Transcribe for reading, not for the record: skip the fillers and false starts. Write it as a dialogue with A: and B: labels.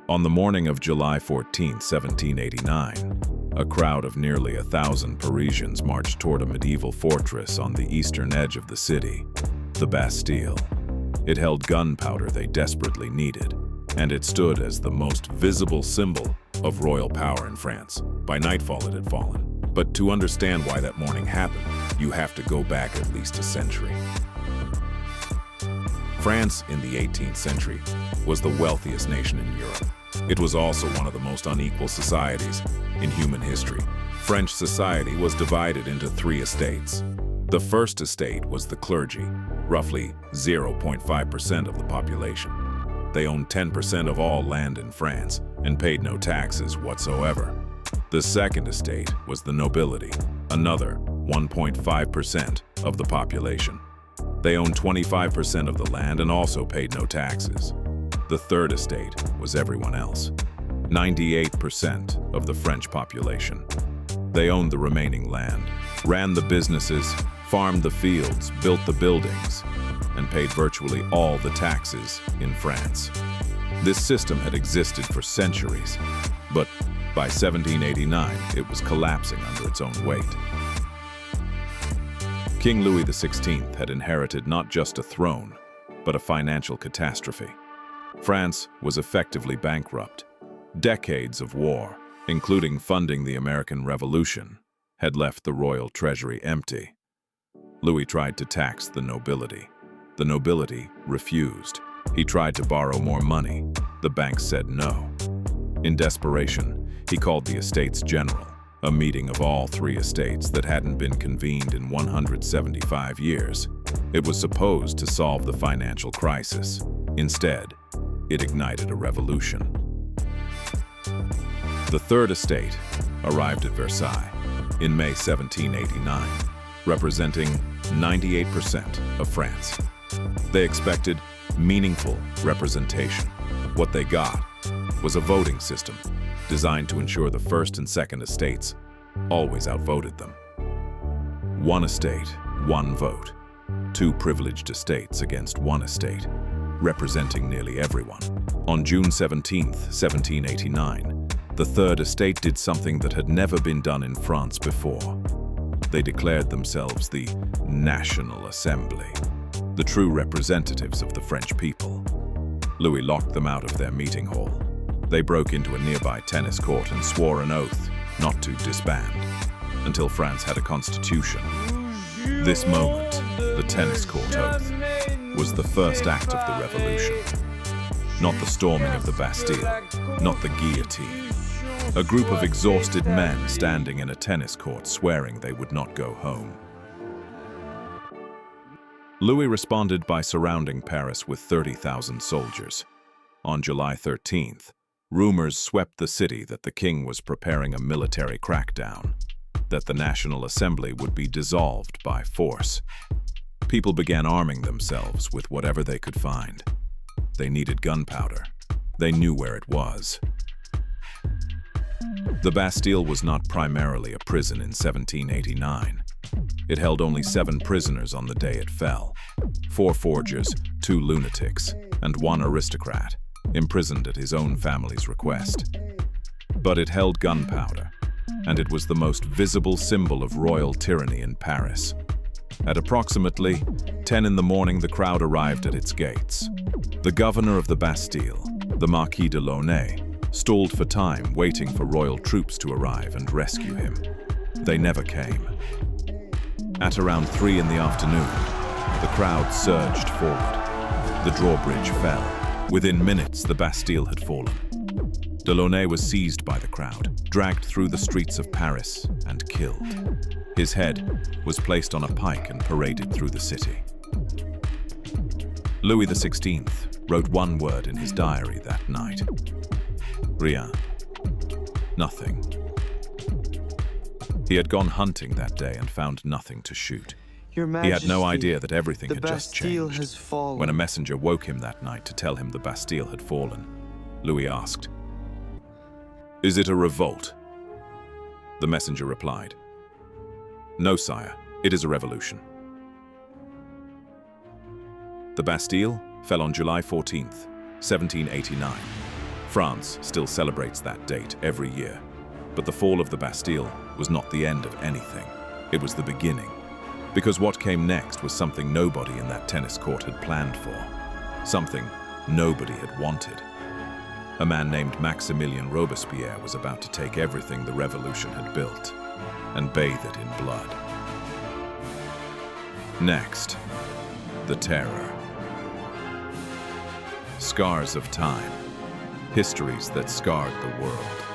A: On the morning of July 14, 1789, a crowd of nearly 1,000 Parisians marched toward a medieval fortress on the eastern edge of the city, the Bastille. It held gunpowder they desperately needed, and it stood as the most visible symbol of royal power in France. By nightfall, it had fallen. But to understand why that morning happened, you have to go back at least a century. France in the 18th century was the wealthiest nation in Europe. It was also one of the most unequal societies in human history. French society was divided into 3 estates. The first estate was the clergy, roughly 0.5% of the population. They owned 10% of all land in France and paid no taxes whatsoever. The second estate was the nobility, another 1.5% of the population. They owned 25% of the land and also paid no taxes. The third estate was everyone else, 98% of the French population. They owned the remaining land, ran the businesses, farmed the fields, built the buildings, and paid virtually all the taxes in France. This system had existed for centuries, but by 1789, it was collapsing under its own weight. King Louis XVI had inherited not just a throne, but a financial catastrophe. France was effectively bankrupt. Decades of war, including funding the American Revolution, had left the royal treasury empty. Louis tried to tax the nobility. The nobility refused. He tried to borrow more money. The banks said no. In desperation, he called the Estates General, a meeting of all 3 estates that hadn't been convened in 175 years. It was supposed to solve the financial crisis. Instead, it ignited a revolution. The Third Estate arrived at Versailles in May 1789, representing 98% of France. They expected meaningful representation. What they got was a voting system designed to ensure the First and Second Estates always outvoted them. 1 estate, 1 vote. 2 privileged estates against 1 estate, representing nearly everyone. On June 17, 1789, the Third Estate did something that had never been done in France before. They declared themselves the National Assembly, the true representatives of the French people. Louis locked them out of their meeting hall. They broke into a nearby tennis court and swore an oath not to disband until France had a constitution. This moment, the tennis court oath, was the first act of the revolution. Not the storming of the Bastille, not the guillotine. A group of exhausted men standing in a tennis court swearing they would not go home. Louis responded by surrounding Paris with 30,000 soldiers. On July 13th, rumors swept the city that the king was preparing a military crackdown, that the National Assembly would be dissolved by force. People began arming themselves with whatever they could find. They needed gunpowder. They knew where it was. The Bastille was not primarily a prison in 1789. It held only 7 prisoners on the day it fell. 4 forgers, 2 lunatics, and 1 aristocrat, imprisoned at his own family's request. But it held gunpowder, and it was the most visible symbol of royal tyranny in Paris. At approximately 10 in the morning, the crowd arrived at its gates. The governor of the Bastille, the Marquis de Launay, stalled for time, waiting for royal troops to arrive and rescue him. They never came. At around 3 in the afternoon, the crowd surged forward. The drawbridge fell. Within minutes, the Bastille had fallen. Delaunay was seized by the crowd, dragged through the streets of Paris, and killed. His head was placed on a pike and paraded through the city. Louis XVI wrote one word in his diary that night. Rien. Nothing. He had gone hunting that day and found nothing to shoot.
B: Your Majesty,
A: he had no idea that everything had just
B: Bastille
A: changed.
B: has fallen.
A: When a messenger woke him that night to tell him the Bastille had fallen, Louis asked, "Is it a revolt?" The messenger replied, "No, sire, it is a revolution." The Bastille fell on July 14th, 1789. France still celebrates that date every year. But the fall of the Bastille was not the end of anything. It was the beginning. Because what came next was something nobody in that tennis court had planned for. Something nobody had wanted. A man named Maximilien Robespierre was about to take everything the revolution had built and bathe it in blood. Next, the terror. Scars of time. Histories that scarred the world.